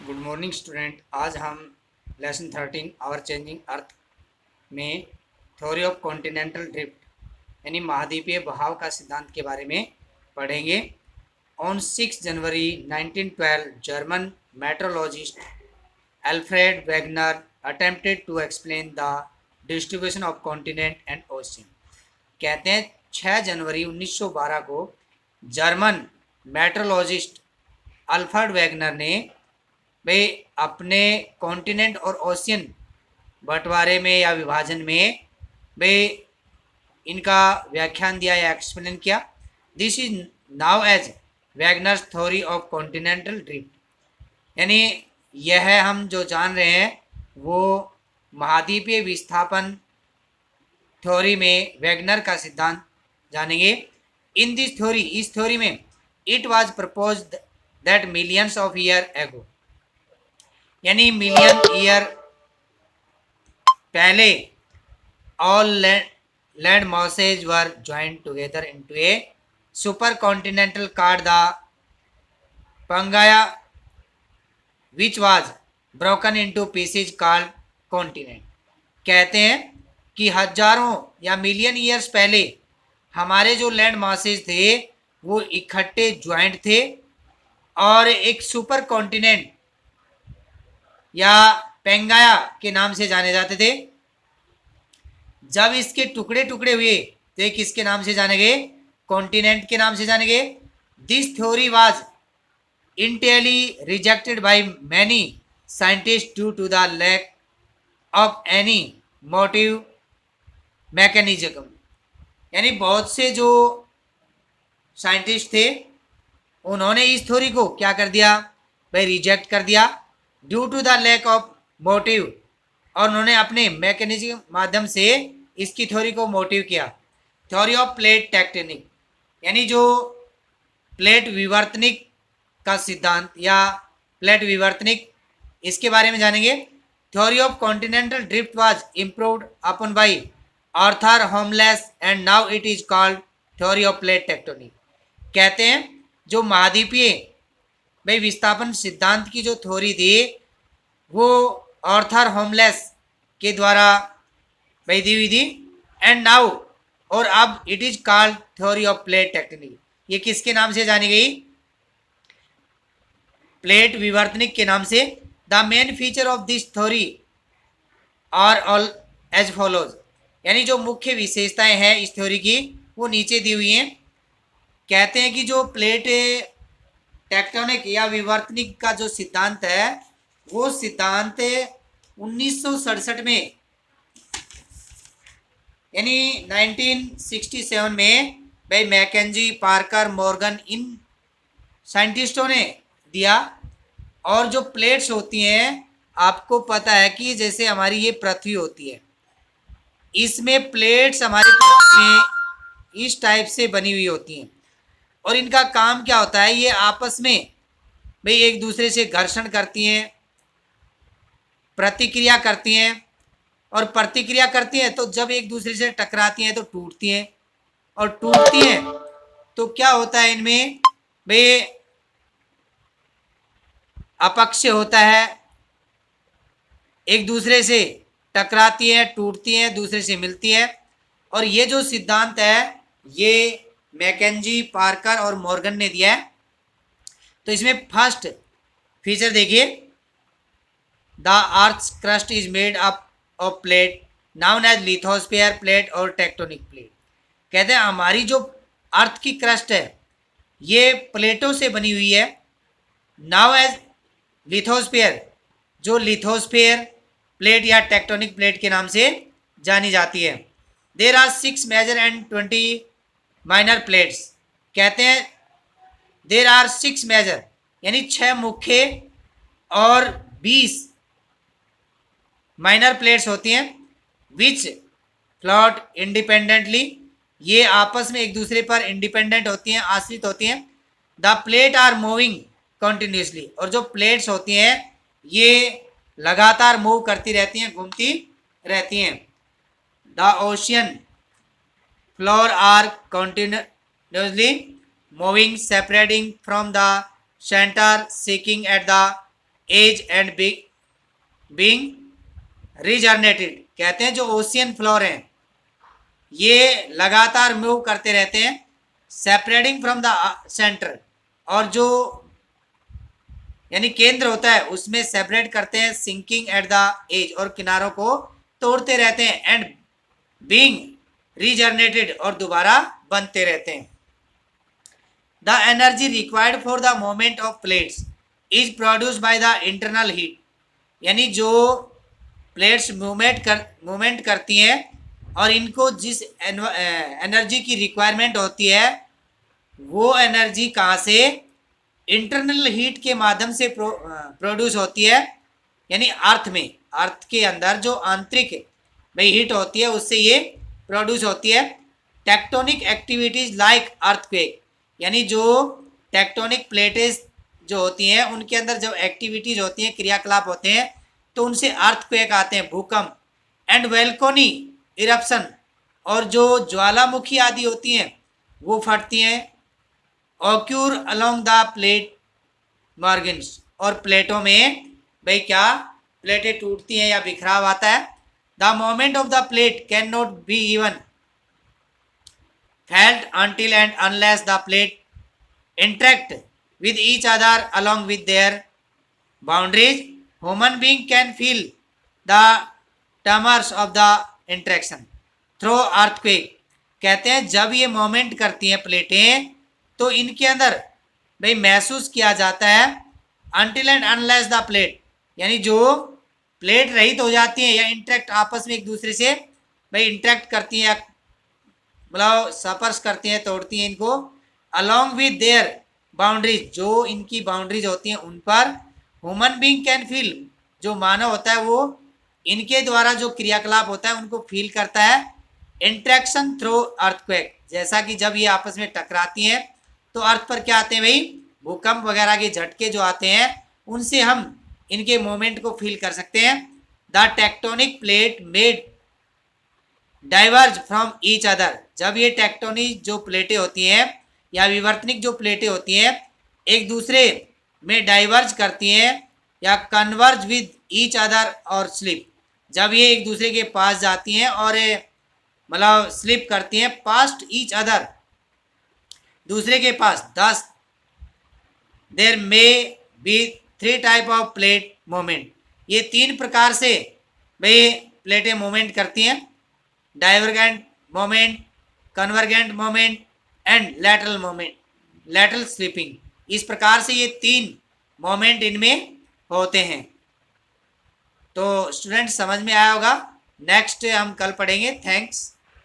Good morning student. आज हम lesson 13 our changing earth में थ्योरी ऑफ कॉन्टिनेंटल ड्रिफ्ट यानी महाद्वीपीय बहाव का सिद्धांत के बारे में पढ़ेंगे। On 6 January 1912 German meteorologist Alfred Wegener attempted to explain the distribution of continent and ocean. कहते हैं 6 जनवरी 1912 को जर्मन मेट्रोलॉजिस्ट अल्फ्रेड वेगनर ने भाई अपने कॉन्टिनेंट और ओशियन बंटवारे में या विभाजन में भाई इनका व्याख्यान दिया या एक्सप्लेन किया। This is known as Wegener's theory of continental drift, यानी यह हम जो जान रहे हैं वो महाद्वीपीय विस्थापन थ्योरी में वैगनर का सिद्धांत जानेंगे। इन दिस थ्योरी, इस थ्योरी में it was proposed that millions of year ago, यानी मिलियन ईयर पहले all land masses were joint together into a super continental called the Pangaea which was broken into pieces called continent. कहते हैं कि हजारों या million years पहले हमारे जो लैंड मॉसेज थे वो इकट्ठे ज्वाइंट थे और एक सुपर कॉन्टिनेंट या पेंगाया के नाम से जाने जाते थे। जब इसके टुकड़े टुकड़े हुए तो ये किसके नाम से जाने गए? कॉन्टिनेंट के नाम से जाने गए। This theory was entirely rejected by many scientist due to the lack of any motive mechanism, यानी बहुत से जो साइंटिस्ट थे उन्होंने इस थ्योरी को क्या कर दिया भाई, रिजेक्ट कर दिया due to the lack of motive, और उन्होंने अपने मैकेनिज्म माध्यम से इसकी थ्योरी को मोटिव किया। थ्योरी ऑफ प्लेट टेक्टोनिक, यानी जो प्लेट विवर्तनिक का सिद्धांत या प्लेट विवर्तनिक, इसके बारे में जानेंगे। Theory of continental drift was improved upon bye Arthur homeless and now it is called theory of plate tectonic. कहते हैं जो महाद्वीपीय भाई विस्थापन सिद्धांत की जो थ्योरी थी वो आर्थर होमलेस के द्वारा भाई दी हुई थी, एंड नाउ, और अब it is called theory of plate tectonic. ये किसके नाम से जानी गई? प्लेट विवर्तनिक के नाम से। The main feature of this theory are all as follows, यानी जो मुख्य विशेषताएं हैं इस थ्योरी की वो नीचे दी हुई हैं। कहते हैं कि जो प्लेट टेक्टोनिक या विवर्तनिक का जो सिद्धांत है वो सिद्धांत 1967 में यानी 1967 में भाई मैकेंजी, पार्कर, मॉर्गन, इन साइंटिस्टों ने दिया। और जो प्लेट्स होती हैं आपको पता है कि जैसे हमारी ये पृथ्वी होती है, इसमें प्लेट्स हमारे पृथ्वी में इस टाइप से बनी हुई होती हैं और इनका काम क्या होता है, ये आपस में भाई एक दूसरे से घर्षण करती हैं, प्रतिक्रिया करती हैं, और प्रतिक्रिया करती हैं तो जब एक दूसरे से टकराती हैं तो टूटती हैं, और टूटती हैं तो क्या होता है इनमें भाई अपक्षय होता है, एक दूसरे से टकराती है, टूटती हैं, दूसरे से मिलती है। और ये जो सिद्धांत है ये मैकेंजी, पार्कर और मॉर्गन ने दिया है। तो इसमें फर्स्ट फीचर देखिए, the earth crust is made up of plate known as lithosphere plate और टेक्टोनिक प्लेट। कहते हैं हमारी जो अर्थ की क्रस्ट है ये प्लेटों से बनी हुई है, नाउ एज लिथोस्फीयर, जो लिथोस्फीयर प्लेट या टेक्टोनिक प्लेट के नाम से जानी जाती है। There are 6 major and 20 minor plates. कहते हैं देर आर 6 मेजर, यानी 6 मुख्य और 20 माइनर प्लेट्स होती हैं, विच फ्लोट इंडिपेंडेंटली, ये आपस में एक दूसरे पर इंडिपेंडेंट होती हैं, आश्रित होती हैं। The plate are moving continuously, और जो प्लेट्स होती हैं ये लगातार मूव करती रहती हैं, घूमती रहती हैं। The ocean floor are continuously moving, separating from the center, seeking at the edge and being regenerated. कहते हैं जो ओशियन फ्लोर हैं ये लगातार मूव करते रहते हैं सेपरेटिंग फ्रॉम द सेंटर, और जो यानी केंद्र होता है उसमें सेपरेट करते हैं सिंकिंग एट द एज, और किनारों को तोड़ते रहते हैं, एंड बीइंग रीजनरेटेड और दोबारा बनते रहते हैं। The energy required for the movement of plates is produced by the internal heat. यानी जो प्लेट्स मूवमेंट करती हैं और इनको जिस एनर्जी की रिक्वायरमेंट होती है वो एनर्जी कहाँ से, इंटरनल हीट के माध्यम से प्रोड्यूस होती है। यानी अर्थ के अंदर जो आंतरिक भाई हीट होती है उससे ये प्रोड्यूस होती है। टेक्टोनिक एक्टिविटीज लाइक अर्थक्वेक, यानी जो टेक्टोनिक प्लेटें जो होती हैं उनके अंदर जब एक्टिविटीज होती हैं, क्रियाकलाप होते हैं, तो उनसे अर्थक्वेक आते हैं, भूकंप, एंड वोल्केनो इरप्शन, और जो ज्वालामुखी आदि होती हैं वो फटती हैं। Occur along the plate margins, और प्लेटों में भाई क्या प्लेटें टूटती हैं या बिखराव आता है। The moment of the plate can not be even felt until and unless the plate interact with each other along with their boundaries. Human being can feel the tremors of the interaction through earthquake। कहते हैं जब ये moment करती हैं प्लेटें तो इनके अंदर भाई महसूस किया जाता है until and unless the plate, यानी जो प्लेट रहित हो जाती हैं या इंटरेक्ट आपस में एक दूसरे से भाई इंटरेक्ट करती हैं या मतलब स्पर्श करती हैं, तोड़ती हैं इनको, अलॉन्ग विद देयर बाउंड्रीज, जो इनकी बाउंड्रीज होती हैं उन पर ह्यूमन बीइंग कैन फील, जो मानव होता है वो इनके द्वारा जो क्रियाकलाप होता है उनको फील करता है। इंट्रैक्शन थ्रू अर्थक्वेक, जैसा कि जब ये आपस में टकराती हैं तो अर्थ पर क्या आते हैं भाई, भूकंप वगैरह के झटके जो आते हैं उनसे हम इनके मोमेंट को फील कर सकते हैं। The tectonic plate made diverge from each other, जब ये टेक्टोनिक जो प्लेटें होती हैं या विवर्तनिक जो प्लेटें होती हैं एक दूसरे में डाइवर्ज करती हैं या कन्वर्ज विद ईच अदर और स्लिप, जब ये एक दूसरे के पास जाती हैं और मतलब स्लिप करती हैं पास्ट ईच अदर, दूसरे के पास। Thus there may be 3 type of plate moment, ये 3 प्रकार से भाई प्लेटें मोमेंट करती हैं, divergent moment, convergent moment and lateral moment, lateral slipping. इस प्रकार से ये 3 मोमेंट इनमें होते हैं। तो स्टूडेंट समझ में आया होगा। नेक्स्ट हम कल पढ़ेंगे। थैंक्स।